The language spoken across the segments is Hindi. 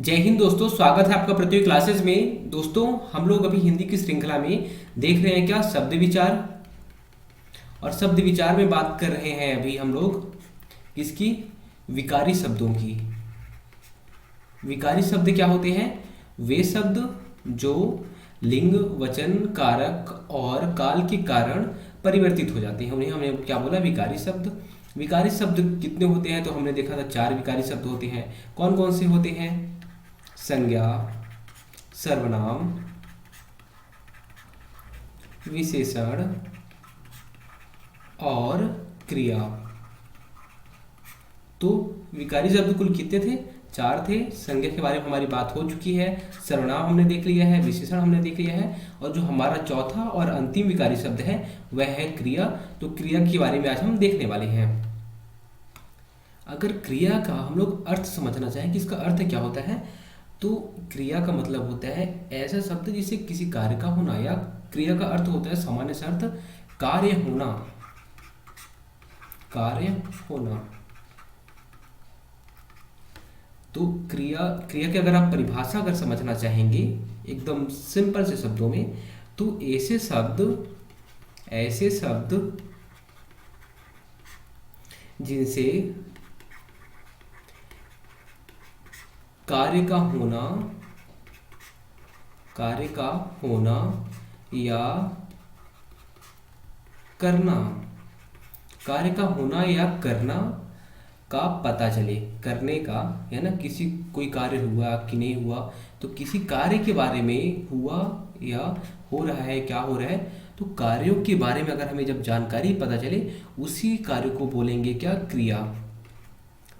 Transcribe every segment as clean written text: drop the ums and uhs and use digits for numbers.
जय हिंद दोस्तों, स्वागत है आपका पृथ्वी क्लासेस में। दोस्तों, हम लोग अभी हिंदी की श्रृंखला में देख रहे हैं क्या शब्द विचार। और शब्द विचार में बात कर रहे हैं अभी हम लोग किसकी, विकारी शब्दों की। विकारी शब्द क्या होते हैं? वे शब्द जो लिंग, वचन, कारक और काल के कारण परिवर्तित हो जाते हैं, उन्हें हमने क्या बोला, विकारी शब्द। विकारी शब्द कितने होते हैं? तो हमने देखा था 4 विकारी शब्द होते हैं। कौन कौन से होते हैं? संज्ञा, सर्वनाम, विशेषण और क्रिया। तो विकारी शब्द कुल कितने थे? 4 थे। संज्ञा के बारे में हमारी बात हो चुकी है, सर्वनाम हमने देख लिया है, विशेषण हमने देख लिया है, और जो हमारा चौथा और अंतिम विकारी शब्द है वह है क्रिया। तो क्रिया के बारे में आज हम देखने वाले हैं। अगर क्रिया का हम लोग अर्थ समझना चाहें कि इसका अर्थ क्या होता है, तो क्रिया का मतलब होता है ऐसा शब्द जिससे किसी कार्य का होना, या क्रिया का अर्थ होता है सामान्य से अर्थ कार्य होना। कार्य होना। तो क्रिया की अगर आप परिभाषा अगर समझना चाहेंगे एकदम सिंपल से शब्दों में, तो ऐसे शब्द जिनसे कार्य का होना या करना, कार्य का होना या करना का पता चले, करने का है ना, किसी कोई कार्य हुआ कि नहीं हुआ, तो किसी कार्य के बारे में हुआ या हो रहा है, क्या हो रहा है, तो कार्यों के बारे में अगर हमें जब जानकारी पता चले, उसी कार्य को बोलेंगे क्या, क्रिया।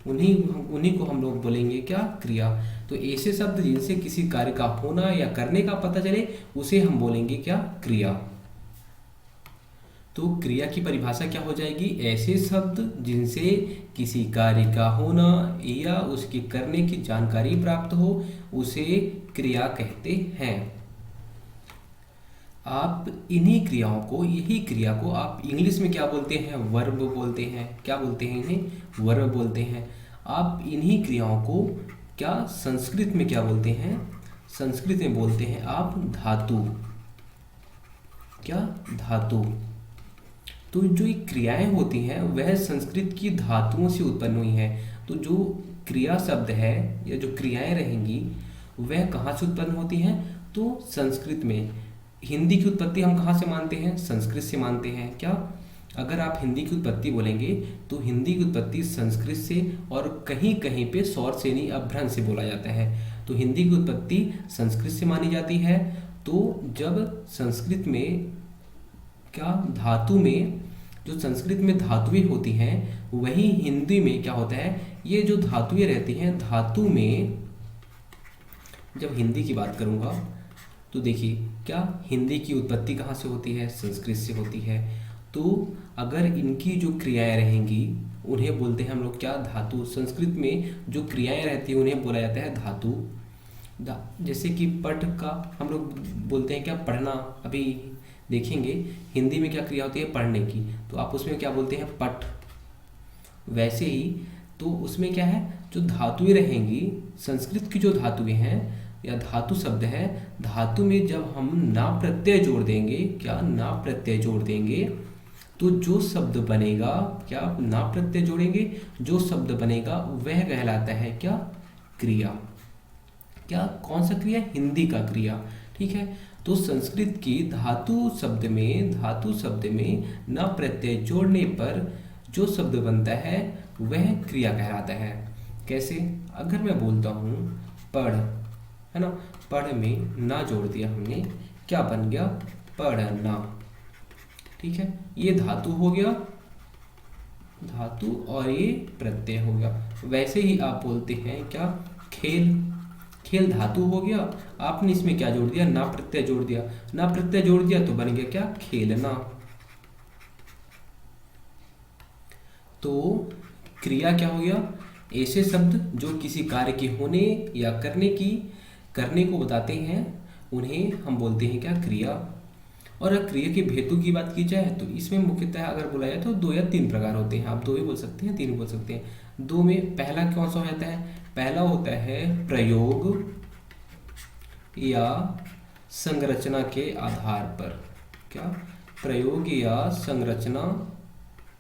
उन्हीं को हम लोग बोलेंगे क्या, क्रिया। तो ऐसे शब्द जिनसे किसी कार्य का होना या करने का पता चले, उसे हम बोलेंगे क्या, क्रिया। तो क्रिया की परिभाषा क्या हो जाएगी? ऐसे शब्द जिनसे किसी कार्य का होना या उसके करने की जानकारी प्राप्त हो, उसे क्रिया कहते हैं। आप इन्हीं क्रियाओं को, यही क्रिया को आप इंग्लिश में क्या बोलते हैं? वर्ब बोलते हैं। क्या बोलते हैं? इन्हें वर्ब बोलते हैं। आप इन्हीं क्रियाओं को क्या संस्कृत में क्या बोलते हैं? संस्कृत में बोलते हैं आप धातु। क्या? धातु। तो जो ये क्रियाएं होती हैं वह संस्कृत की धातुओं से उत्पन्न हुई हैं। तो जो क्रिया शब्द है या जो क्रियाएं रहेंगी वह कहाँ से उत्पन्न होती हैं? तो संस्कृत में। हिंदी की उत्पत्ति हम कहाँ से मानते हैं? संस्कृत से मानते हैं। क्या? अगर आप हिंदी की उत्पत्ति बोलेंगे तो हिंदी की उत्पत्ति संस्कृत से, और कहीं कहीं पे सौरसेनी अपभ्रंश से बोला जाता है। तो हिंदी की उत्पत्ति संस्कृत से मानी जाती है। तो जब संस्कृत में क्या, धातु में, जो संस्कृत में धातुएं होती हैं वही हिंदी में क्या होता है, ये जो धातुएं रहती हैं, धातु में जब हिंदी की बात करूँगा तो देखिए क्या, हिंदी की उत्पत्ति कहाँ से होती है? संस्कृत से होती है। तो अगर इनकी जो क्रियाएं रहेंगी उन्हें बोलते हैं हम लोग क्या, धातु। संस्कृत में जो क्रियाएं रहती हैं उन्हें बोला जाता है धातु। जैसे कि पठ का हम लोग बोलते हैं क्या, पढ़ना। अभी देखेंगे हिंदी में क्या क्रिया होती है, पढ़ने की, तो आप उसमें क्या बोलते हैं, पठ। वैसे ही तो उसमें क्या है, जो धातुएं रहेंगी, संस्कृत की जो धातुएं हैं या धातु शब्द है, धातु में जब हम ना प्रत्यय जोड़ देंगे, क्या, ना प्रत्यय जोड़ देंगे, तो जो शब्द बनेगा, क्या, ना प्रत्यय जोड़ेंगे, जो शब्द बनेगा वह कहलाता है क्या, क्रिया। क्या? कौन सा क्रिया? हिंदी का क्रिया। ठीक है। तो संस्कृत की धातु शब्द में ना प्रत्यय जोड़ने पर जो शब्द बनता है वह क्रिया कहलाता है। कैसे? अगर मैं बोलता हूँ पढ़, है ना, पढ़ में ना जोड़ दिया हमने, क्या बन गया, पढ़ना। ठीक है, ये धातु हो गया, धातु, और ये प्रत्यय हो गया। वैसे ही आप बोलते हैं क्या, खेल। खेल धातु हो गया, आपने इसमें क्या जोड़ दिया, ना प्रत्यय जोड़ दिया। ना प्रत्यय जोड़ दिया तो बन गया क्या, खेलना। तो क्रिया क्या हो गया, ऐसे शब्द जो किसी कार्य के होने या करने को बताते हैं उन्हें हम बोलते हैं क्या, क्रिया। और अगर क्रिया के भेदों की बात की जाए तो इसमें मुख्यतः अगर बोला जाए तो 2 या 3 प्रकार होते हैं। आप 2 ही बोल सकते हैं, 3 बोल सकते हैं। 2 में पहला कौन सा हो जाता है, पहला होता है प्रयोग या संरचना के आधार पर। क्या? प्रयोग या संरचना,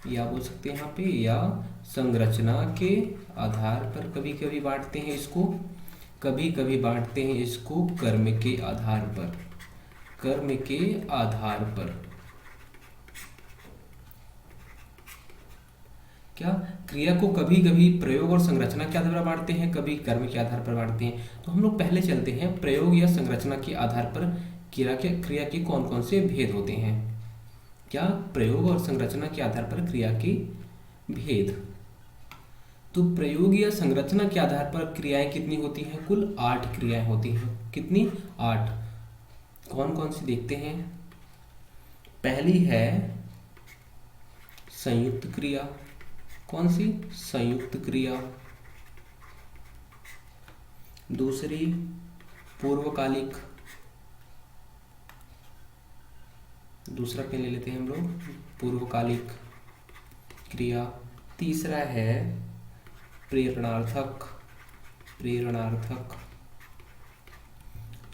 या बोल सकते हैं यहाँ पे या संरचना के आधार पर। कभी कभी बांटते हैं इसको, कभी कभी बांटते हैं इसको कर्म के आधार पर, कर्म के आधार पर। क्या? क्रिया को कभी कभी प्रयोग और संरचना के आधार पर बांटते हैं, कभी कर्म के आधार पर बांटते हैं। तो हम लोग पहले चलते हैं प्रयोग या संरचना के आधार पर क्रिया के कौन कौन से भेद होते हैं। क्या? प्रयोग और संरचना के आधार पर क्रिया के भेद। तो प्रयोग या संरचना के आधार पर क्रियाएं कितनी होती हैं? कुल 8 क्रियाएं होती हैं। कितनी? 8। कौन कौन सी देखते हैं? पहली है संयुक्त क्रिया। कौन सी? संयुक्त क्रिया। दूसरी पूर्वकालिक, दूसरा पेन ले लेते हैं हम लोग, पूर्वकालिक क्रिया। तीसरा है प्रेरणार्थक, प्रेरणार्थक।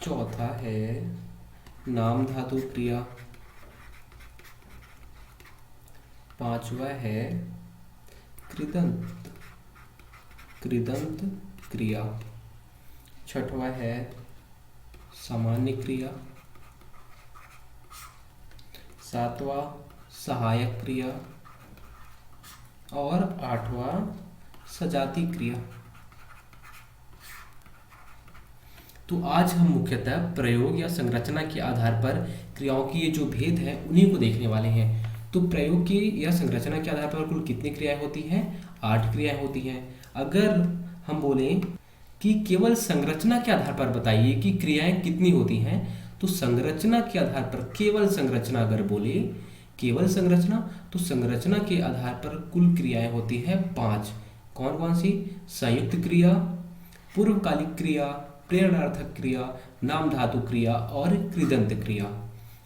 चौथा है नाम धातु क्रिया। पांचवा है कृदंत, कृदंत क्रिया। छठवा है सामान्य क्रिया। सातवां सहायक क्रिया और आठवां सजाती क्रिया। तो आज हम मुख्यतः प्रयोग या संरचना के आधार पर क्रियाओं की ये जो भेद है उन्हीं को देखने वाले हैं। तो प्रयोग की या संरचना के आधार पर कुल कितनी क्रियाएं होती हैं? 8 क्रियाएं होती हैं। अगर हम बोलें कि केवल संरचना के आधार पर बताइए कि क्रियाएं कितनी होती हैं, तो संरचना के आधार पर, केवल संरचना अगर बोले, केवल संरचना, तो संरचना के आधार पर कुल क्रियाएं होती हैं 5। कौन कौन सी? संयुक्त क्रिया, पूर्वकालिक क्रिया, प्रेरणार्थक क्रिया, नाम धातु क्रिया और कृदंत क्रिया।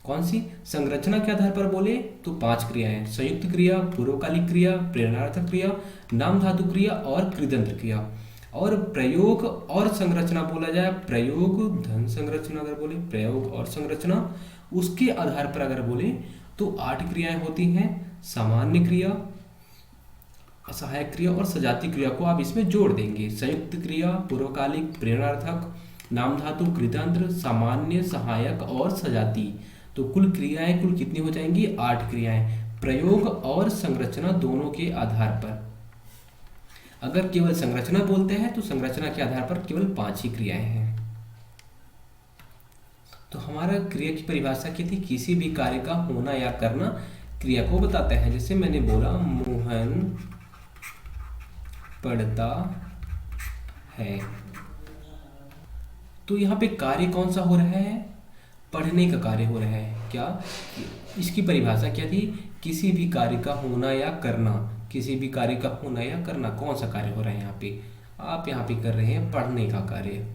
कौन सी? संरचना के आधार पर बोले तो 5 क्रियाएं, संयुक्त क्रिया, पूर्वकालिक क्रिया, प्रेरणार्थक क्रिया, नाम धातु क्रिया और कृदंत क्रिया। और प्रयोग और संरचना बोला जाए, प्रयोग धन संरचना अगर बोले, प्रयोग और संरचना, उसके आधार पर अगर बोले तो 8 क्रियाएं होती हैं। सामान्य क्रिया, सहायक क्रिया और सजाती क्रिया को आप इसमें जोड़ देंगे। संयुक्त क्रिया, पूर्वकालिक, प्रेरणार्थक, नाम धातु, कृदंत, सामान्य, सहायक और सजाती। तो कुल क्रियाएं कुल कितनी हो जाएंगी? 8 क्रियाएं, प्रयोग और संरचना दोनों के आधार पर। अगर केवल संरचना बोलते हैं तो संरचना के आधार पर केवल 5 ही क्रियाएं हैं। तो हमारा क्रिया की परिभाषा क्या थी? किसी भी कार्य का होना या करना क्रिया को बताता है। जैसे मैंने बोला मोहन पढ़ता है, तो यहाँ पे कार्य कौन सा हो रहा है? पढ़ने का कार्य हो रहा है। क्या? इसकी परिभाषा क्या थी? किसी भी कार्य का होना या करना, किसी भी कार्य का होना या करना। कौन सा कार्य हो रहा है यहाँ पे? आप यहाँ पे कर रहे हैं पढ़ने का कार्य।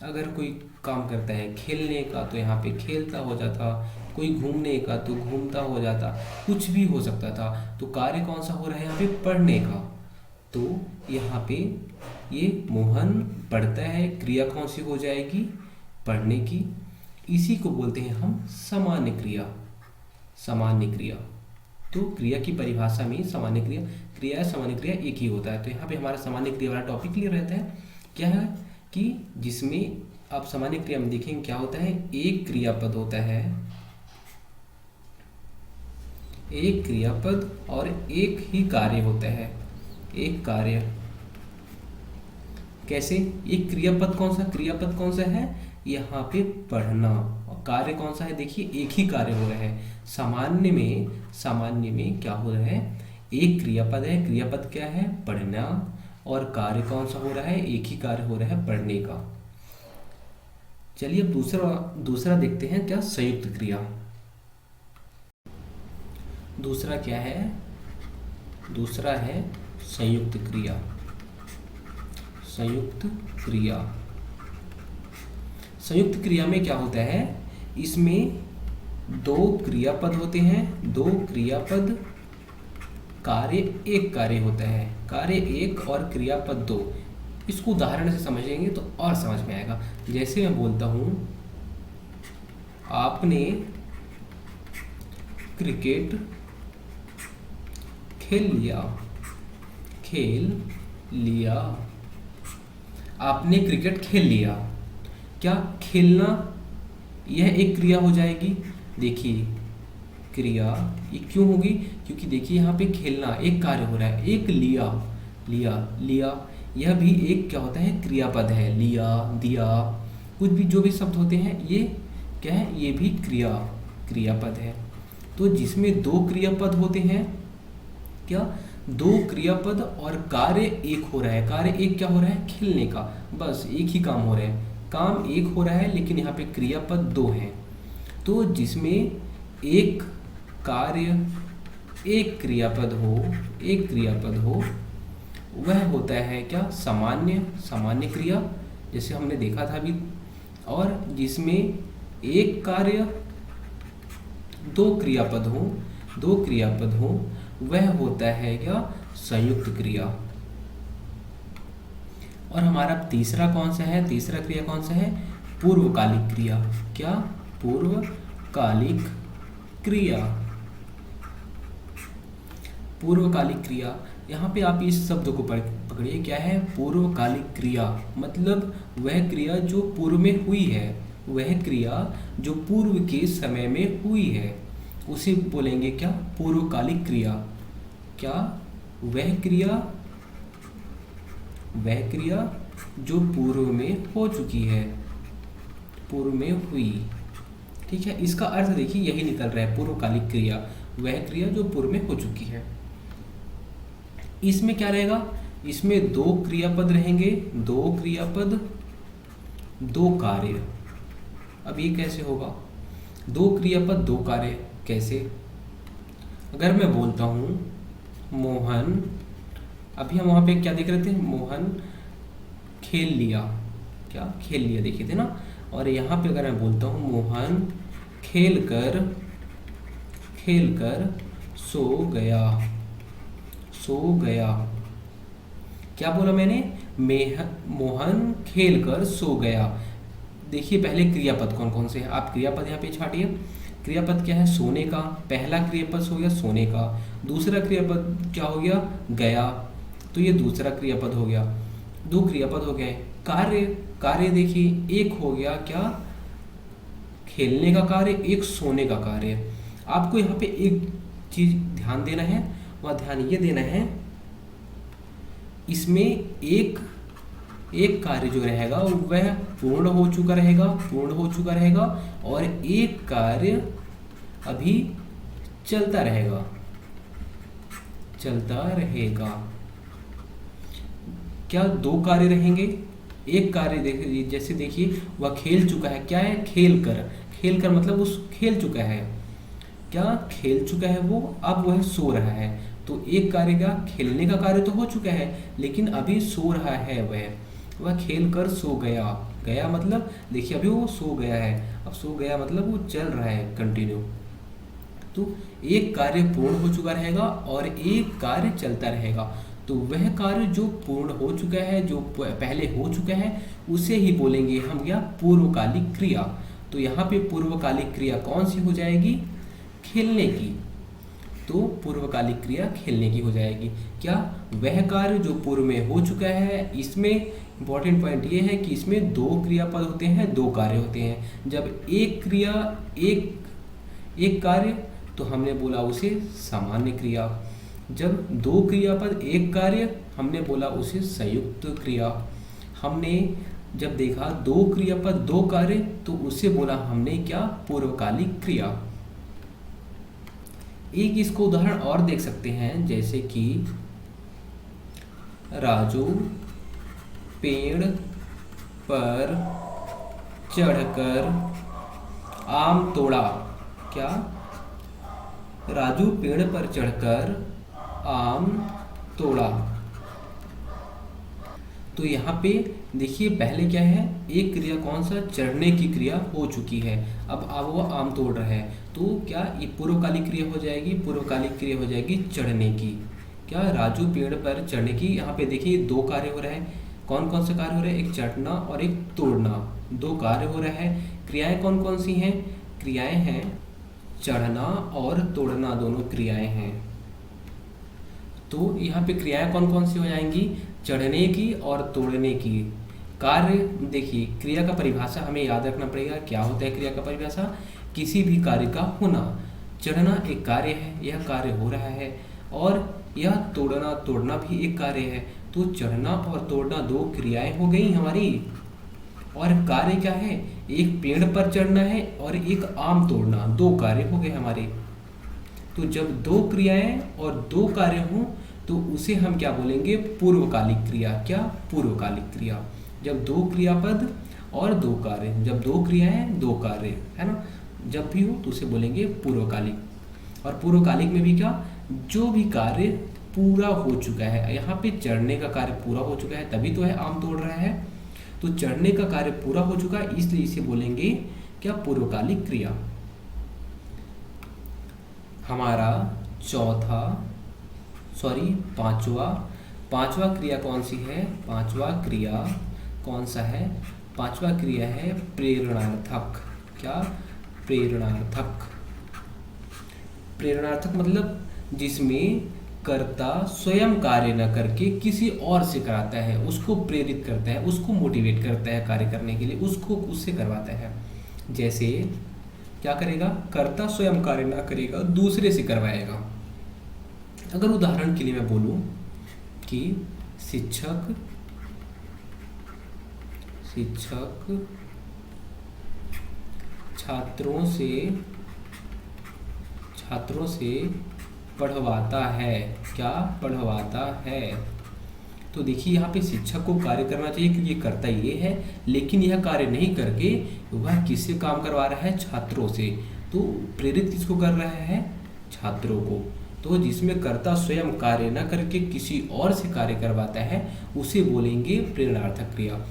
अगर कोई काम करता है खेलने का तो यहाँ पे खेलता हो जाता, कोई घूमने का तो घूमता हो जाता, कुछ भी हो सकता था। तो कार्य कौन सा हो रहा है यहाँ पे? पढ़ने का। तो यहाँ पे ये मोहन पढ़ता है, क्रिया कौन सी हो जाएगी? पढ़ने की। इसी को बोलते हैं हम सामान्य क्रिया, सामान्य क्रिया। तो क्रिया की परिभाषा में सामान्य क्रिया, क्रिया सामान्य क्रिया एक ही होता है। तो यहाँ पे हमारा सामान्य क्रिया वाला टॉपिक क्लियर रहता है। क्या है कि जिसमें आप सामान्य क्रिया में देखेंगे क्या होता है? एक क्रियापद होता है, एक क्रियापद और एक ही कार्य होता है, एक कार्य। कैसे? एक क्रियापद कौन सा? क्रियापद कौन सा है? यहाँ पे पढ़ना। और कार्य कौन सा है? देखिए एक ही कार्य हो रहा है। सामान्य में क्या हो रहा है? एक क्रियापद है, क्रियापद क्या है? पढ़ना। और कार्य कौन सा हो रहा है? एक ही कार्य हो रहा है, पढ़ने का। चलिए अब दूसरा देखते हैं। क्या? संयुक्त क्रिया। दूसरा क्या है? दूसरा है संयुक्त क्रिया, संयुक्त क्रिया। संयुक्त क्रिया में क्या होता है? इसमें 2 क्रियापद होते हैं, 2 क्रियापद, कार्य एक कार्य होता है, कार्य एक और क्रियापद 2। इसको उदाहरण से समझेंगे तो और समझ में आएगा। जैसे मैं बोलता हूँ आपने क्रिकेट खेल लिया, खेल लिया। आपने क्रिकेट खेल लिया, क्या खेलना यह एक क्रिया हो जाएगी। देखिए क्रिया ये क्यों होगी, क्योंकि देखिए यहाँ पे खेलना एक कार्य हो रहा है, एक लिया लिया लिया, यह भी एक क्या होता है, क्रियापद है। लिया, दिया, कुछ भी जो भी शब्द होते हैं ये क्या है, ये भी क्रियापद है। तो जिसमें दो क्रियापद होते हैं, क्या दो क्रियापद और कार्य एक हो रहा है, कार्य एक क्या हो रहा है, खेलने का, बस एक ही काम हो रहा है, काम एक हो रहा है, लेकिन यहाँ पे क्रियापद दो हैं। तो जिसमें एक कार्य एक क्रियापद हो वह होता है क्या, सामान्य क्रिया, जैसे हमने देखा था अभी। और जिसमें एक कार्य दो क्रियापद हो वह होता है क्या, संयुक्त क्रिया। और हमारा तीसरा कौन सा है, तीसरा क्रिया कौन सा है, पूर्वकालिक क्रिया। क्या, पूर्वकालिक क्रिया। पूर्वकालिक क्रिया, यहाँ पे आप इस शब्द को पकड़िए, क्या है, पूर्वकालिक क्रिया। मतलब वह क्रिया जो पूर्व में हुई है, वह क्रिया जो पूर्व के समय में हुई है, उसे बोलेंगे क्या, पूर्वकालिक क्रिया। क्या, वह क्रिया जो पूर्व में हो चुकी है, पूर्व में हुई। ठीक है, इसका अर्थ देखिए यही निकल रहा है, पूर्वकालिक क्रिया, वह क्रिया जो पूर्व में हो चुकी है। इसमें क्या रहेगा, इसमें दो क्रियापद रहेंगे, दो क्रियापद दो कार्य। अब ये कैसे होगा, दो क्रियापद दो कार्य कैसे। अगर मैं बोलता हूँ मोहन, अभी हम वहाँ पे क्या देख रहे थे, मोहन खेल लिया, क्या खेल लिया देखे थे ना। और यहाँ पे अगर मैं बोलता हूँ मोहन खेल कर सो गया, क्या बोला मैंने, मोहन खेल कर सो गया। देखिए पहले क्रियापद कौन कौन से हैं, आप क्रियापद यहाँ पे छाटिए। क्रियापद क्या है, सोने का, पहला क्रियापद हो गया सोने का, दूसरा क्रियापद क्या हो गया, गया, तो ये दूसरा क्रियापद हो गया, दो क्रियापद हो गए। कार्य देखिए एक हो गया क्या, खेलने का कार्य, एक सोने का कार्य। आपको यहाँ पे एक चीज ध्यान देना है, वह ध्यान ये देना है, इसमें एक कार्य जो रहेगा वह पूर्ण हो चुका रहेगा, और एक कार्य अभी चलता रहेगा। क्या दो कार्य रहेंगे, एक कार्य देखिए, जैसे देखिए वह खेल चुका है, क्या है, खेल कर मतलब उस खेल चुका है, क्या खेल चुका है वो, अब वह सो रहा है। तो एक कार्य का, खेलने का कार्य तो हो चुका है, लेकिन अभी सो रहा है वह खेल कर सो गया मतलब देखिए अभी वो सो गया है, अब सो गया मतलब वो चल रहा है कंटिन्यू। तो एक कार्य पूर्ण हो चुका रहेगा और एक कार्य चलता रहेगा। तो वह कार्य जो पूर्ण हो चुका है, जो पहले हो चुका है, उसे ही बोलेंगे हम क्या, पूर्वकालिक क्रिया। तो यहाँ पे पूर्वकालिक क्रिया कौन सी हो जाएगी, खेलने की। तो पूर्वकालिक क्रिया खेलने की हो जाएगी। क्या, वह कार्य जो पूर्व में हो चुका है। इसमें इंपॉर्टेंट पॉइंट ये है कि इसमें दो क्रियापद होते हैं, दो कार्य होते हैं। जब एक क्रिया एक कार्य, तो हमने बोला उसे सामान्य क्रिया। जब दो क्रियापद एक कार्य, हमने बोला उसे संयुक्त क्रिया। हमने जब देखा दो क्रियापद दो कार्य, तो उसे बोला हमने क्या, पूर्वकालिक क्रिया। एक इसको उदाहरण और देख सकते हैं, जैसे कि राजू पेड़ पर चढ़कर आम तोड़ा। क्या, राजू पेड़ पर चढ़कर आम तोड़ा। तो यहाँ पे देखिए पहले क्या है, एक क्रिया कौन सा, चढ़ने की क्रिया हो चुकी है, अब वो आम तोड़ रहा है। तो क्या, ये पूर्वकालिक क्रिया हो जाएगी, पूर्वकालिक क्रिया हो जाएगी चढ़ने की। क्या, राजू पेड़ पर चढ़ने की। यहाँ पे देखिए दो कार्य हो रहा है, कौन कौन से कार्य हो रहे हैं? एक चढ़ना और एक तोड़ना, दो कार्य हो रहे हैं। क्रियाएं कौन कौन सी हैं? क्रियाएं हैं चढ़ना और तोड़ना, दोनों क्रियाएं हैं। तो यहाँ पे क्रियाएं कौन कौन सी हो जाएंगी? चढ़ने की और तोड़ने की। कार्य देखिए, क्रिया का परिभाषा हमें याद रखना पड़ेगा। क्या होता है क्रिया का परिभाषा? किसी भी कार्य का होना। चढ़ना एक कार्य है, यह कार्य हो रहा है, और यह तोड़ना भी एक कार्य है। तो चढ़ना और तोड़ना दो क्रियाएं हो गई हमारी। और कार्य क्या है? एक पेड़ पर चढ़ना है और एक आम तोड़ना, दो कार्य हो गए हमारे। तो जब दो क्रियाएं और दो कार्य हों तो उसे हम क्या बोलेंगे? पूर्वकालिक क्रिया। क्या? पूर्वकालिक क्रिया। जब दो क्रियापद और दो कार्य, जब दो क्रियाएं दो कार्य, है ना, जब भी हो तो उसे बोलेंगे पूर्वकालिक। और पूर्वकालिक में भी क्या? जो भी कार्य पूरा हो चुका है। यहाँ पे चढ़ने का कार्य पूरा हो चुका है, तभी तो है आम तोड़ रहा है। तो चढ़ने का कार्य पूरा हो चुका है, इसलिए इसे बोलेंगे क्या? पूर्वकालिक क्रिया। हमारा पांचवा क्रिया कौन सी है? पांचवा क्रिया कौन सा है? पांचवा क्रिया है प्रेरणार्थक। क्या? प्रेरणार्थक। प्रेरणार्थक मतलब जिसमें कर्ता स्वयं कार्य न करके किसी और से कराता है, उसको प्रेरित करता है, उसको मोटिवेट करता है कार्य करने के लिए, उसको उससे करवाता है। जैसे क्या करेगा? कर्ता स्वयं कार्य ना करेगा, दूसरे से करवाएगा। अगर उदाहरण के लिए मैं बोलूं कि शिक्षक छात्रों से पढ़वाता है। क्या? पढ़वाता है। तो देखिए यहाँ पे शिक्षक को कार्य करना चाहिए क्योंकि ये करता ये है, लेकिन यह कार्य नहीं करके वह किससे काम करवा रहा है? छात्रों से। तो प्रेरित किसको कर रहा है? छात्रों को। तो जिसमें कर्ता स्वयं कार्य न करके किसी और से कार्य करवाता है उसे बोलेंगे प्रेरणार्थक क्रिया।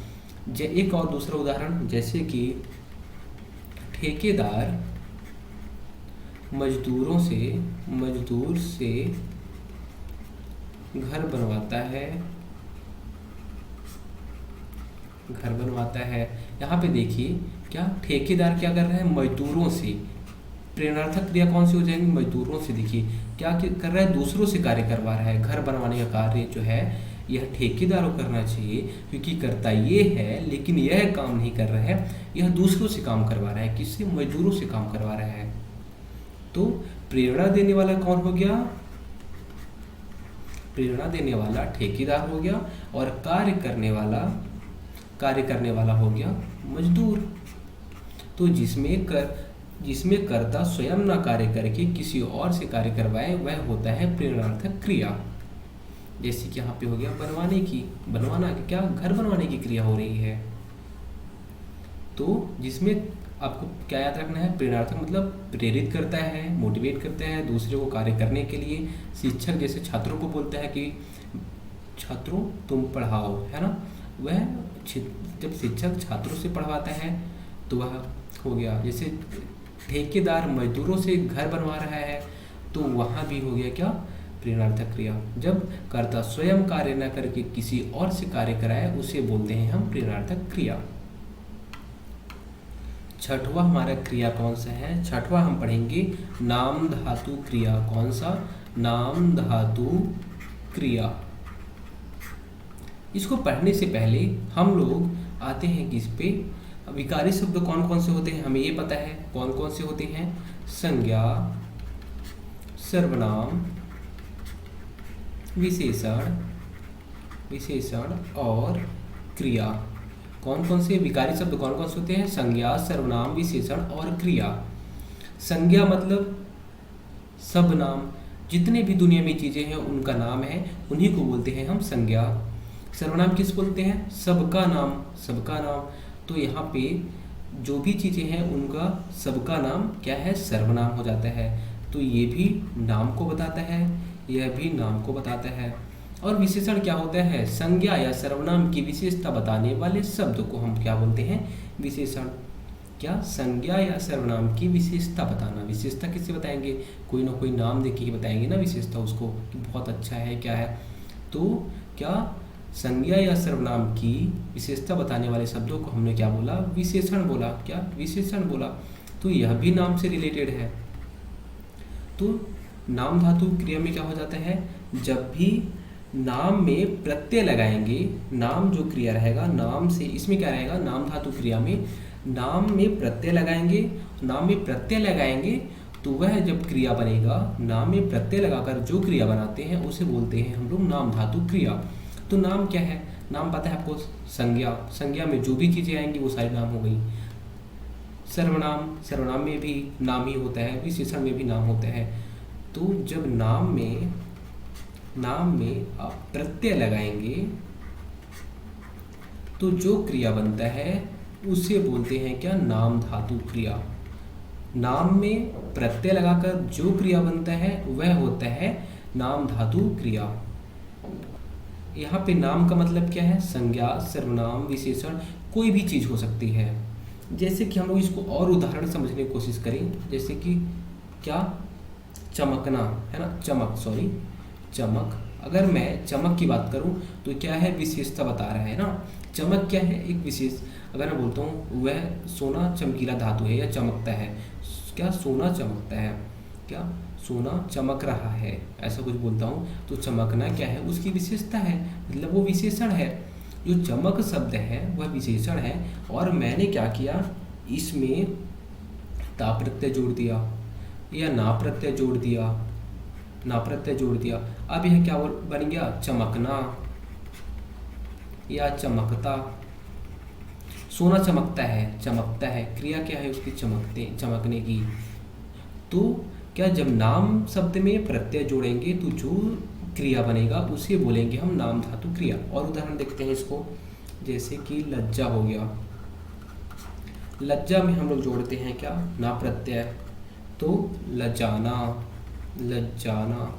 एक और दूसरा उदाहरण, जैसे कि ठेकेदार मजदूर से घर बनवाता है। यहाँ पे देखिए क्या? ठेकेदार क्या कर रहा है? मजदूरों से। प्रेरणार्थक क्रिया कौन सी हो जाएगी? मजदूरों से। देखिए क्या कर रहा है? दूसरों से कार्य करवा रहा है। घर बनवाने का कार्य जो है यह ठेकेदार को करना चाहिए क्योंकि करता ये है, लेकिन यह काम नहीं कर रहा है, यह दूसरों से काम करवा रहा है। किससे? मजदूरों से काम करवा रहा है। तो प्रेरणा देने वाला कौन हो गया? प्रेरणा देने वाला ठेकेदार हो गया, और कार्य करने वाला हो गया मजदूर। तो जिसमें कर्ता स्वयं न कार्य करके किसी और से कार्य करवाए वह होता है प्रेरणार्थक क्रिया। जैसे कि यहाँ पे हो गया बनवाना क्या? घर बनवाने की क्रिया हो रही है। तो जिसमें आपको क्या याद रखना है? प्रेरणार्थक मतलब प्रेरित करता है, मोटिवेट करता है दूसरे को कार्य करने के लिए। शिक्षक जैसे छात्रों को बोलता है कि छात्रों तुम पढ़ाओ, है ना, वह जब शिक्षक छात्रों से पढ़वाता है तो वह हो गया। जैसे ठेकेदार मजदूरों से घर बनवा रहा है तो वहाँ भी हो गया क्या? प्रेरणार्थक क्रिया। जब कर्ता स्वयं कार्य न करके किसी और से कार्य कराए उसे बोलते हैं हम प्रेरणार्थक क्रिया। छठवां हमारा क्रिया कौन सा है? छठवां हम पढ़ेंगे नाम धातु क्रिया। कौन सा? नाम धातु क्रिया। इसको पढ़ने से पहले हम लोग आते हैं किस पे? विकारी शब्द कौन कौन से होते हैं हमें ये पता है। कौन कौन से होते हैं? संज्ञा, सर्वनाम, विशेषण और क्रिया। कौन कौन से विकारी शब्द कौन कौन से होते हैं? संज्ञा, सर्वनाम, विशेषण और क्रिया। संज्ञा मतलब सब नाम, जितने भी दुनिया में चीज़ें हैं उनका नाम है, उन्हीं को बोलते हैं हम संज्ञा। सर्वनाम किस बोलते हैं? सबका नाम। तो यहाँ पे जो भी चीज़ें हैं उनका सबका नाम क्या है? सर्वनाम हो जाता है। तो ये भी नाम को बताता है, यह भी नाम को बताता है। और विशेषण क्या होता है? संज्ञा या सर्वनाम की विशेषता बताने वाले शब्द को हम क्या बोलते हैं? विशेषण। क्या? संज्ञा या सर्वनाम की विशेषता बताना। विशेषता किससे बताएंगे? कोई ना कोई नाम देके ही बताएंगे ना विशेषता उसको कि बहुत अच्छा है, क्या है। तो क्या? संज्ञा या सर्वनाम की विशेषता बताने वाले शब्दों को हमने क्या बोला? विशेषण बोला। क्या? विशेषण बोला। तो यह भी नाम से रिलेटेड है। तो नाम धातु क्रिया में क्या हो जाता है? जब भी नाम में प्रत्यय लगाएंगे, नाम जो क्रिया रहेगा नाम से, इसमें क्या रहेगा? नाम धातु क्रिया में नाम में प्रत्यय लगाएंगे। नाम में प्रत्यय लगाएंगे तो वह जब क्रिया बनेगा, नाम में प्रत्यय लगाकर जो क्रिया बनाते हैं उसे बोलते हैं हम लोग नाम धातु क्रिया। तो नाम क्या है? नाम पता है आपको? संज्ञा। संज्ञा में जो भी चीज़ें आएंगी वो सारी नाम हो गई। सर्वनाम, सर्वनाम में भी नाम ही होता है, विशेषण में भी नाम होता है। तो जब नाम में आप प्रत्यय लगाएंगे तो जो क्रिया बनता है उसे बोलते हैं क्या? नाम धातु क्रिया। नाम में प्रत्यय लगाकर जो क्रिया बनता है वह होता है नाम धातु क्रिया। यहाँ पे नाम का मतलब क्या है? संज्ञा, सर्वनाम, विशेषण, कोई भी चीज़ हो सकती है। जैसे कि हम लोग इसको और उदाहरण समझने की कोशिश करें, जैसे कि क्या? चमकना है ना, चमक, सॉरी चमक। अगर मैं चमक की बात करूं तो क्या है? विशेषता बता रहा है ना। चमक क्या है? एक विशेष। अगर मैं बोलता हूँ वह सोना चमकीला धातु है या चमकता है, क्या? सोना चमकता है, क्या? सोना चमक रहा है, ऐसा कुछ बोलता हूँ तो चमकना क्या है? उसकी विशेषता है, मतलब वो विशेषण है। जो चमक शब्द है वह विशेषण है। और मैंने क्या किया? इसमें ता प्रत्यय जोड़ दिया या ना प्रत्यय जोड़ दिया, ना प्रत्यय जोड़ दिया। अब यह क्या बन गया? चमकना या चमकता। सोना चमकता है, चमकता है, क्रिया क्या है उसकी? चमकने की। तो क्या? जब नाम शब्द में प्रत्यय जोड़ेंगे तो जो क्रिया बनेगा उसे बोलेंगे हम नाम धातु क्रिया। और उदाहरण देखते हैं इसको, जैसे कि लज्जा हो गया। लज्जा में हम लोग जोड़ते हैं क्या? ना प्रत्यय। तो लज्जाना, लज्जाना।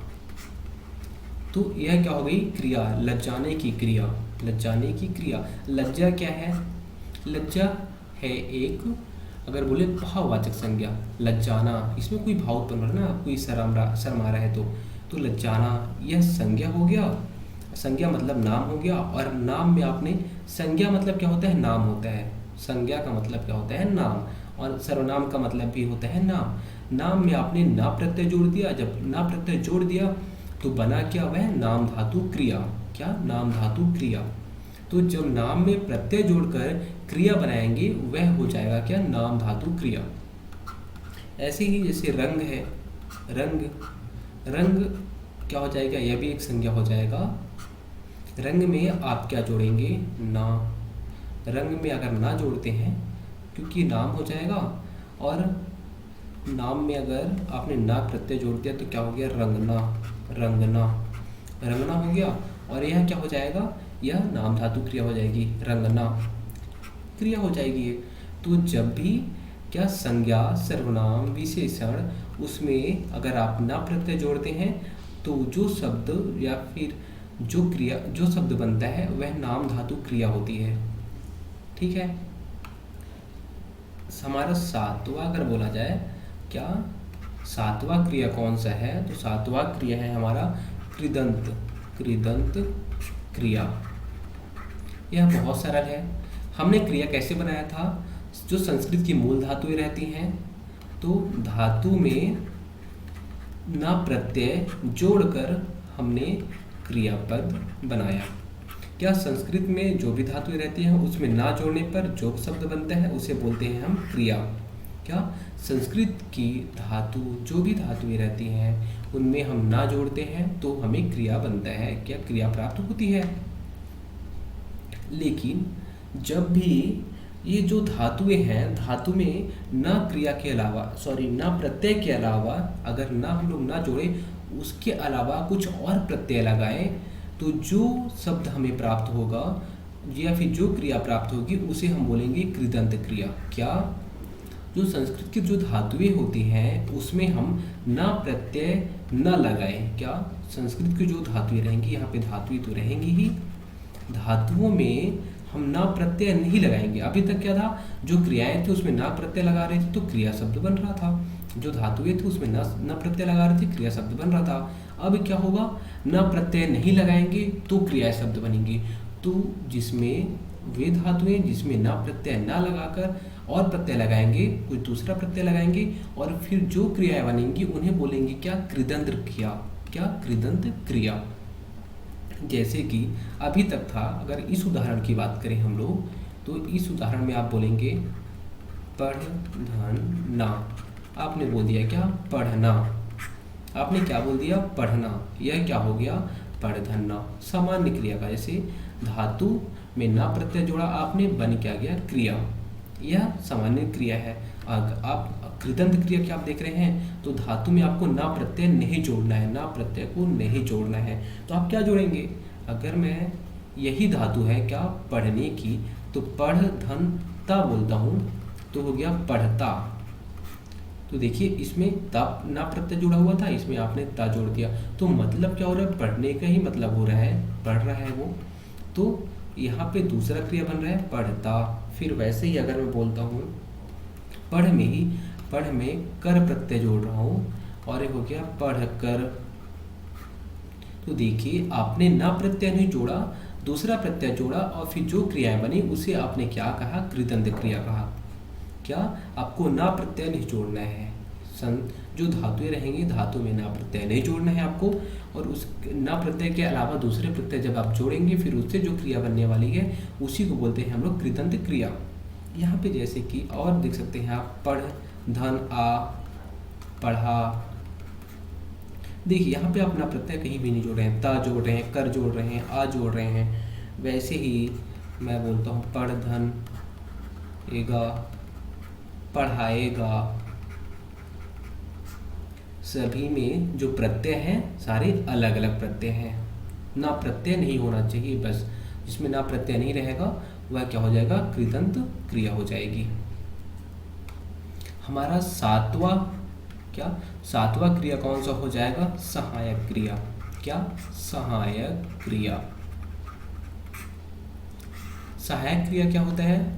तो यह क्या हो गई? क्रिया, लज्जाने की क्रिया, लज्जाने की क्रिया। लज्जा क्या है? लज्जा है एक, अगर बोले भाववाचक संज्ञा, लज्जाना, इसमें कोई भाव उत्पन्न हो रहा है ना, कोई शर्मा रहा है तो लज्जाना यह संज्ञा हो गया। संज्ञा मतलब नाम हो गया। और नाम में आपने, संज्ञा मतलब क्या होता है? नाम होता है। संज्ञा का मतलब क्या होता है? नाम। और सर्वनाम का मतलब भी होता है नाम। नाम में आपने ना प्रत्यय जोड़ दिया। जब ना प्रत्यय जोड़ दिया तो बना क्या? वह नाम धातु क्रिया। क्या? नाम धातु क्रिया। तो जब नाम में प्रत्यय जोड़कर क्रिया बनाएंगे वह हो जाएगा क्या? नाम धातु क्रिया। ऐसे ही जैसे रंग है, रंग, रंग क्या हो जाएगा? यह भी एक संज्ञा हो जाएगा। रंग में आप क्या जोड़ेंगे? ना। रंग में अगर ना जोड़ते हैं, क्योंकि नाम हो जाएगा, और नाम में अगर आपने ना प्रत्यय जोड़ दिया तो क्या हो गया? रंगना, रंगना, रंगना हो गया। और यह क्या हो जाएगा? यह नाम धातु क्रिया हो जाएगी, रंगना क्रिया हो जाएगी ये। तो जब भी क्या? संज्ञा, सर्वनाम, विशेषण, उसमें अगर आप ना प्रत्यय जोड़ते हैं तो जो शब्द या फिर जो क्रिया, जो शब्द बनता है वह नाम धातु क्रिया होती है। ठीक है। हमारा सातवां अगर बोला जाए, क्या सातवां क्रिया कौन सा है? तो सातवां क्रिया है हमारा कृदंत, कृदंत क्रिया। यह बहुत सरल है। हमने क्रिया कैसे बनाया था? जो संस्कृत की मूल धातुएं रहती हैं तो धातु में ना प्रत्यय जोड़कर हमने क्रियापद बनाया। क्या? संस्कृत में जो भी धातुएं रहती हैं उसमें ना जोड़ने पर जो शब्द बनता है उसे बोलते हैं हम क्रिया। क्या? संस्कृत की धातु, जो भी धातुएं रहती हैं उनमें हम ना जोड़ते हैं तो हमें क्रिया बनता है, क्या? क्रिया प्राप्त होती है। लेकिन जब भी ये जो धातुएं हैं, धातु में ना क्रिया के अलावा, सॉरी ना प्रत्यय के अलावा, अगर ना हम लोग ना जोड़े, उसके अलावा कुछ और प्रत्यय लगाएं तो जो शब्द हमें प्राप्त होगा या फिर जो क्रिया प्राप्त होगी उसे हम बोलेंगे कृदंत क्रिया। क्या? जो संस्कृत की जो धातुएं होती हैं उसमें हम ना प्रत्यय न लगाएं। क्या? संस्कृत की जो धातुएं रहेंगी, यहाँ पे धातुएं तो रहेंगी ही, धातुओं में हम ना प्रत्यय नहीं लगाएंगे। अभी तक क्या था? जो क्रियाएं थी उसमें ना प्रत्यय लगा रहे थे तो क्रिया शब्द बन रहा था। जो धातुएं थी उसमें ना प्रत्यय लगा रहे थे, क्रिया शब्द बन रहा था। अब क्या होगा? ना प्रत्यय नहीं लगाएंगे तो क्रिया शब्द बनेंगे। तो जिसमें वे धातुएं जिसमें ना प्रत्यय ना लगाकर और प्रत्यय लगाएंगे, कुछ दूसरा प्रत्यय लगाएंगे और फिर जो क्रियाएं बनेंगी उन्हें बोलेंगे क्या, कृदंत क्रिया। क्या, कृदंत क्रिया। जैसे कि अभी तक था, अगर इस उदाहरण की बात करें हम लोग, तो इस उदाहरण में आप बोलेंगे पढ़ना। आपने बोल दिया क्या, पढ़ना। आपने क्या बोल दिया, पढ़ना। यह क्या हो गया, पढ़धन्ना। सामान्य क्रिया का, जैसे धातु में ना प्रत्यय जोड़ा आपने, बन क्या गया, क्रिया। यह सामान्य क्रिया है। आप कृदंत क्रिया क्या आप देख रहे हैं, तो धातु में आपको ना प्रत्यय नहीं जोड़ना है, ना प्रत्यय को नहीं जोड़ना है। तो आप क्या जोड़ेंगे, अगर मैं यही धातु है क्या, पढ़ने की, तो पढ़ धन ता बोलता हूँ तो हो गया पढ़ता। तो देखिए इसमें ता ना प्रत्यय जुड़ा हुआ था, इसमें आपने ता जोड़ दिया, तो मतलब क्या हो रहा है, पढ़ने का ही मतलब हो रहा है, पढ़ रहा है वो। तो यहाँ पे दूसरा क्रिया बन रहा है पढ़ता। फिर वैसे ही अगर मैं बोलता हूँ पढ़ में ही, पढ़ में कर प्रत्यय जोड़ रहा हूँ और एक हो गया पढ़ कर। तो देखिए आपने ना प्रत्यय नहीं जोड़ा, दूसरा प्रत्यय जोड़ा और फिर जो क्रियाएं बनी उसे आपने क्या कहा, कृदंत क्रिया कहा। क्या, आपको ना प्रत्यय नहीं जोड़ना है, जो धातुएं रहेंगी धातु में ना प्रत्यय नहीं जोड़ना है आपको, और उस ना प्रत्यय के अलावा दूसरे प्रत्यय जब आप जोड़ेंगे फिर उससे जो क्रिया बनने वाली है उसी को बोलते हैं हम लोग कृदंत क्रिया। यहाँ पे जैसे कि और देख सकते हैं आप, पढ़ धन आ, पढ़ा। देखिए यहाँ पे आप ना प्रत्यय कहीं भी नहीं जोड़ रहे हैं, ता जोड़ रहे हैं, कर जोड़ रहे हैं, आ जोड़ रहे हैं। वैसे ही मैं बोलता हूँ पढ़ धन एगा, पढ़ाएगा। सभी में जो प्रत्यय हैं सारे अलग अलग प्रत्यय हैं, ना प्रत्यय नहीं होना चाहिए बस। जिसमें ना प्रत्यय नहीं रहेगा वह क्या हो जाएगा, कृदंत क्रिया हो जाएगी। हमारा सातवां क्रिया कौन सा हो जाएगा, सहायक क्रिया। क्या, सहायक क्रिया। सहायक क्रिया क्या होता है,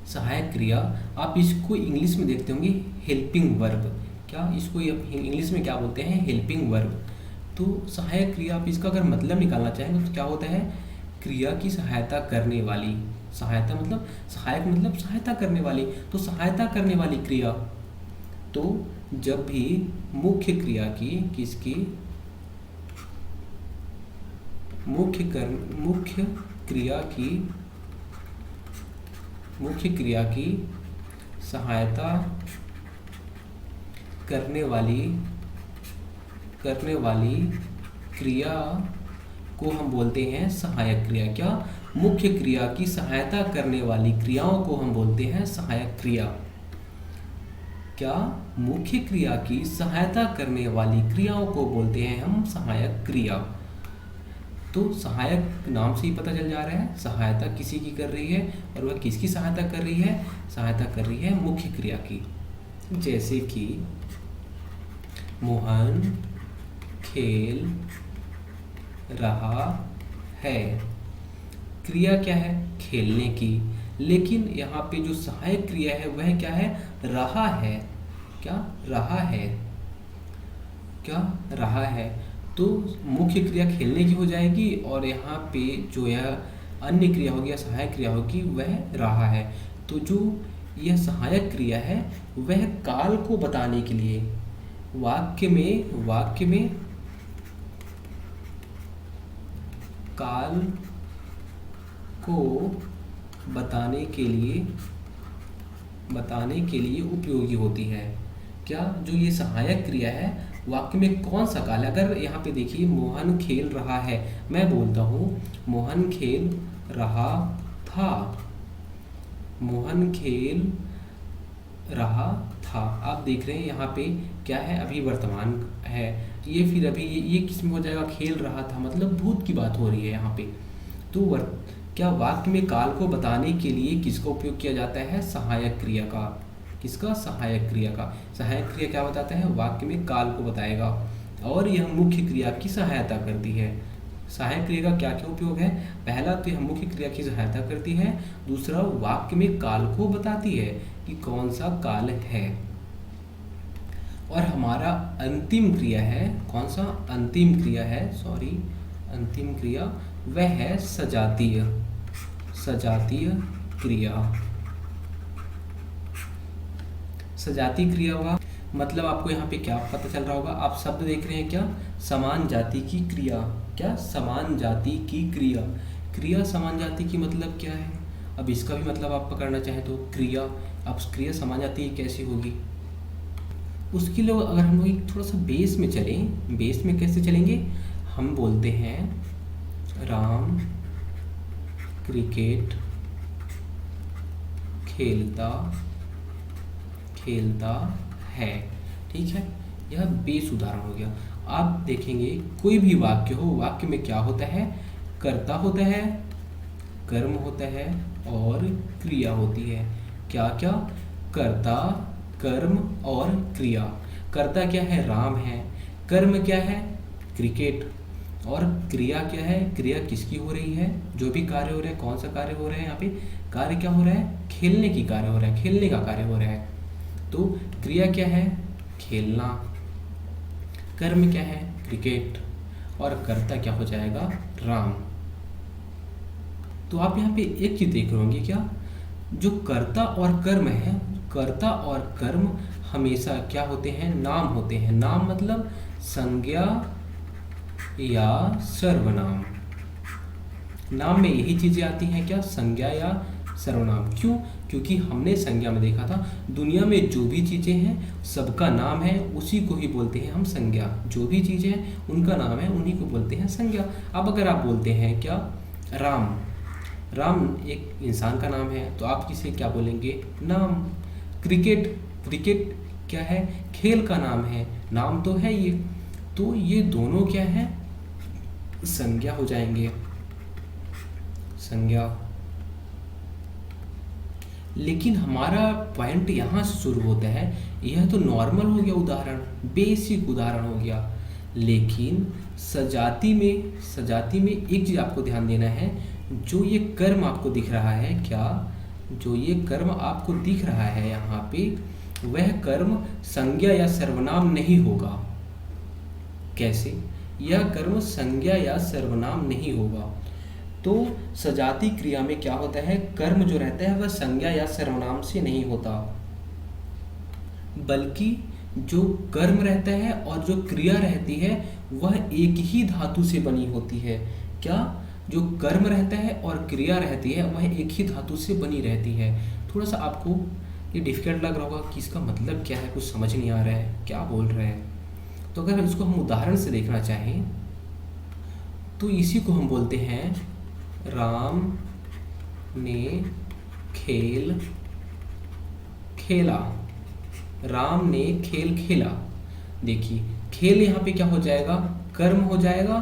सहायक क्रिया आप इसको इंग्लिश में देखते होंगे हेल्पिंग वर्ब। क्या, इसको इंग्लिश में क्या बोलते हैं, हेल्पिंग वर्ब। तो सहायक क्रिया, आप इसका अगर मतलब निकालना चाहेंगे तो क्या होता है, क्रिया की सहायता करने वाली। सहायता मतलब, सहायक मतलब सहायता करने वाली, तो सहायता करने वाली क्रिया। तो जब भी मुख्य क्रिया की, किसकी, मुख्य क्रिया की सहायता करने वाली क्रिया को हम बोलते हैं सहायक क्रिया। क्या, मुख्य क्रिया की सहायता करने वाली क्रियाओं को हम बोलते हैं सहायक क्रिया। क्या, मुख्य क्रिया की सहायता करने वाली क्रियाओं को बोलते हैं हम सहायक क्रिया। तो सहायक नाम से ही पता चल जा रहा है, सहायता किसी की कर रही है, और वह किसकी सहायता कर रही है, सहायता कर रही है मुख्य क्रिया की। जैसे कि मोहन खेल रहा है, क्रिया क्या है, खेलने की। लेकिन यहाँ पे जो सहायक क्रिया है वह क्या है, रहा है। क्या, रहा है। क्या, रहा है। तो मुख्य क्रिया खेलने की हो जाएगी और यहाँ पे जो यह अन्य क्रिया होगी या सहायक क्रिया होगी वह रहा है। तो जो यह सहायक क्रिया है वह काल को बताने के लिए, वाक्य में काल को बताने के लिए उपयोगी होती है। क्या, जो ये सहायक क्रिया है वाक्य में कौन सा काल है, अगर यहाँ पे देखिए मोहन खेल रहा है, मैं बोलता हूँ मोहन खेल रहा था, मोहन खेल रहा था। आप देख रहे हैं यहाँ पे क्या है, अभी वर्तमान है ये, फिर अभी ये किस में हो जाएगा, खेल रहा था, मतलब भूत की बात हो रही है यहाँ पे। तो क्या वाक्य में काल को बताने के लिए किसका उपयोग किया जाता है, सहायक क्रिया का। किसका, सहायक क्रिया का। सहायक क्रिया क्या बताता है, वाक्य में काल को बताएगा और यह मुख्य क्रिया की सहायता करती है। सहायक क्रिया का क्या क्या उपयोग है, पहला तो यह मुख्य क्रिया की सहायता करती है, दूसरा वाक्य में काल को बताती है कि कौन सा काल है। और हमारा अंतिम क्रिया है, कौन सा, अंतिम क्रिया है, अंतिम क्रिया वह है सजातीय, सजातीय क्रिया। सजातीय क्रिया हुआ मतलब आपको यहाँ पे क्या पता चल रहा होगा, आप शब्द देख रहे हैं क्या, समान जाति की क्रिया। क्या, समान जाति की क्रिया। क्रिया समान जाति की मतलब क्या है, अब इसका भी मतलब आप पकड़ना चाहें तो क्रिया, अब क्रिया समान जाति की कैसी होगी, उसके लिए अगर हम लोग थोड़ा सा बेस में चलें, बेस में कैसे चलेंगे, हम बोलते हैं राम क्रिकेट खेलता खेलता है। ठीक है, यह बेस उदाहरण हो गया। आप देखेंगे कोई भी वाक्य हो, वाक्य में क्या होता है, कर्ता होता है, कर्म होता है और क्रिया होती है। क्या क्या, कर्ता, कर्म और क्रिया। कर्ता क्या है, राम है। कर्म क्या है, क्रिकेट। और क्रिया क्या है, क्रिया किसकी हो रही है, जो भी कार्य हो रहा है, कौन सा कार्य हो रहा है, यहाँ पे कार्य क्या हो रहा है, खेलने की कार्य हो रहा है, खेलने का कार्य हो रहा है। तो क्रिया क्या है, खेलना। कर्म क्या है, क्रिकेट। और कर्ता क्या हो जाएगा, राम। तो आप यहाँ पे एक चीज देख रहे होंगे, क्या, जो कर्ता और कर्म है, कर्ता और कर्म हमेशा क्या होते हैं, नाम होते हैं। नाम मतलब संज्ञा या सर्वनाम। नाम में यही चीजें आती हैं, क्या, संज्ञा या सर्वनाम। क्यों, क्योंकि हमने संज्ञा में देखा था, दुनिया में जो भी चीजें हैं सबका नाम है, उसी को ही बोलते हैं हम संज्ञा। जो भी चीजें हैं उनका नाम है, उन्हीं को बोलते हैं संज्ञा। अब अगर आप बोलते हैं क्या, राम, राम एक इंसान का नाम है, तो आप किसे क्या बोलेंगे, नाम। क्रिकेट, क्रिकेट क्या है, खेल का नाम है, नाम तो है ये। तो ये दोनों क्या है, संज्ञा हो जाएंगे, संज्ञा। लेकिन हमारा पॉइंट यहाँ से शुरू होता है, यह तो नॉर्मल हो गया उदाहरण, बेसिक उदाहरण हो गया। लेकिन सजाती में एक चीज आपको ध्यान देना है, जो ये कर्म आपको दिख रहा है, क्या, जो ये कर्म आपको दिख रहा है यहाँ पे, वह कर्म संज्ञा या सर्वनाम नहीं होगा। कैसे, यह कर्म संज्ञा या सर्वनाम नहीं होगा। तो सजाती क्रिया में क्या होता है, कर्म जो रहता है वह संज्ञा या सर्वनाम से नहीं होता, बल्कि जो कर्म रहता है और जो क्रिया रहती है वह एक ही धातु से बनी होती है। क्या, जो कर्म रहता है और क्रिया रहती है वह एक ही धातु से बनी रहती है। थोड़ा सा आपको ये डिफिकल्ट लग रहा होगा कि इसका मतलब क्या है, कुछ समझ नहीं आ रहा है, क्या बोल रहे हैं। तो अगर इसको हम उदाहरण से देखना चाहें तो इसी को हम बोलते हैं, राम ने खेल खेला। राम ने खेल खेला। देखिए खेल यहाँ पे क्या हो जाएगा, कर्म हो जाएगा,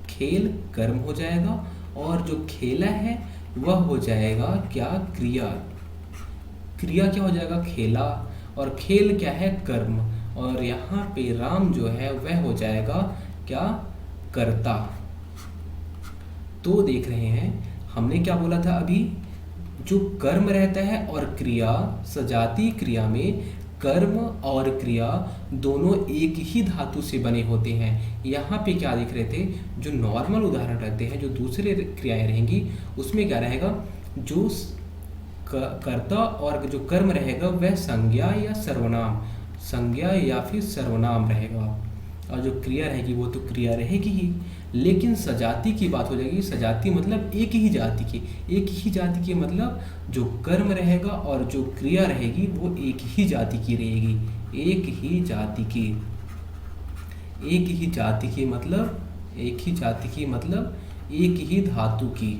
खेल कर्म हो जाएगा, और जो खेला है वह हो जाएगा क्या, क्रिया। क्रिया क्या हो जाएगा, खेला, और खेल क्या है, कर्म। और यहाँ पे राम जो है वह हो जाएगा क्या, कर्ता। तो देख रहे हैं हमने क्या बोला था अभी, जो कर्म रहता है और क्रिया, सजाती क्रिया में कर्म और क्रिया दोनों एक ही धातु से बने होते हैं। यहाँ पे क्या दिख रहे थे, जो नॉर्मल उदाहरण रहते हैं, जो दूसरे क्रियाएं रहेंगी उसमें क्या रहेगा, जो कर्ता और जो कर्म रहेगा वह संज्ञा या सर्वनाम, संज्ञा या फिर सर्वनाम रहेगा, और जो क्रिया रहेगी वो तो क्रिया रहेगी ही। लेकिन सजाती की बात हो जाएगी, सजाती मतलब एक ही जाति की, एक ही जाति की मतलब जो कर्म रहेगा और जो क्रिया रहेगी वो एक ही जाति की रहेगी, एक ही जाति की, एक ही जाति की मतलब, एक ही जाति की मतलब एक ही धातु की।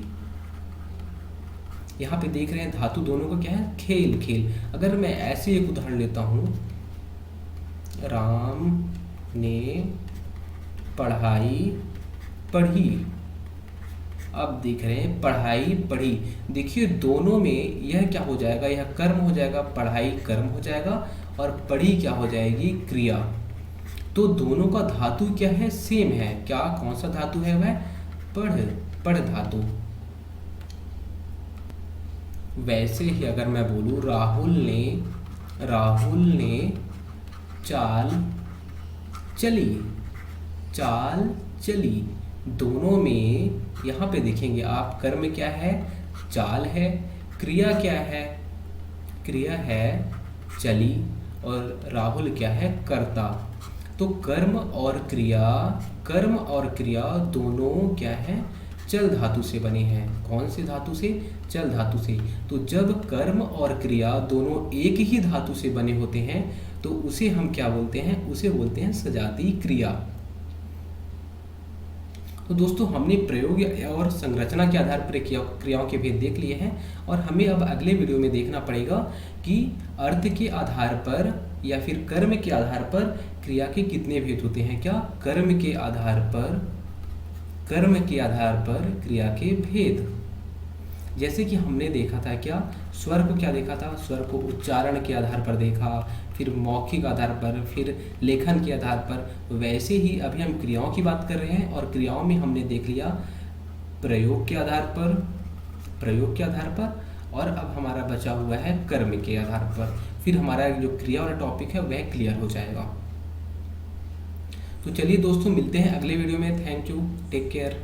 यहाँ पे देख रहे हैं धातु दोनों का क्या है, खेल खेल। अगर मैं ऐसे एक उदाहरण लेता हूँ, राम ने पढ़ाई पढ़ी। अब देख रहे हैं पढ़ाई पढ़ी, देखिए दोनों में यह क्या हो जाएगा, यह कर्म हो जाएगा, पढ़ाई कर्म हो जाएगा, और पढ़ी क्या हो जाएगी, क्रिया। तो दोनों का धातु क्या है, सेम है। क्या, कौन सा धातु है वह, पढ़, पढ़ धातु। वैसे ही अगर मैं बोलूं राहुल ने चाल चली, चाल चली, दोनों में यहाँ पे देखेंगे आप, कर्म क्या है, चाल है, क्रिया क्या है, क्रिया है चली, और राहुल क्या है, कर्ता। तो कर्म और क्रिया दोनों क्या है, चल धातु से बने हैं। कौन से धातु से, चल धातु से। तो जब कर्म और क्रिया दोनों एक ही धातु से बने होते हैं तो उसे हम क्या बोलते हैं, उसे बोलते हैं सजातीय क्रिया। तो दोस्तों हमने प्रयोग और संरचना के आधार पर क्रियाओं के भेद देख लिए हैं, और हमें अब अगले वीडियो में देखना पड़ेगा कि अर्थ के आधार पर या फिर कर्म के आधार पर क्रिया के कितने भेद होते हैं। क्या, कर्म के आधार पर क्रिया के भेद। जैसे कि हमने देखा था क्या, स्वर को क्या देखा था, स्वर को उच्चारण के आधार पर देखा, फिर मौखिक आधार पर, फिर लेखन के आधार पर। वैसे ही अभी हम क्रियाओं की बात कर रहे हैं, और क्रियाओं में हमने देख लिया प्रयोग के आधार पर, और अब हमारा बचा हुआ है कर्म के आधार पर। फिर हमारा जो क्रिया वाला टॉपिक है वह क्लियर हो जाएगा। तो चलिए दोस्तों, मिलते हैं अगले वीडियो में। Thank you, take care.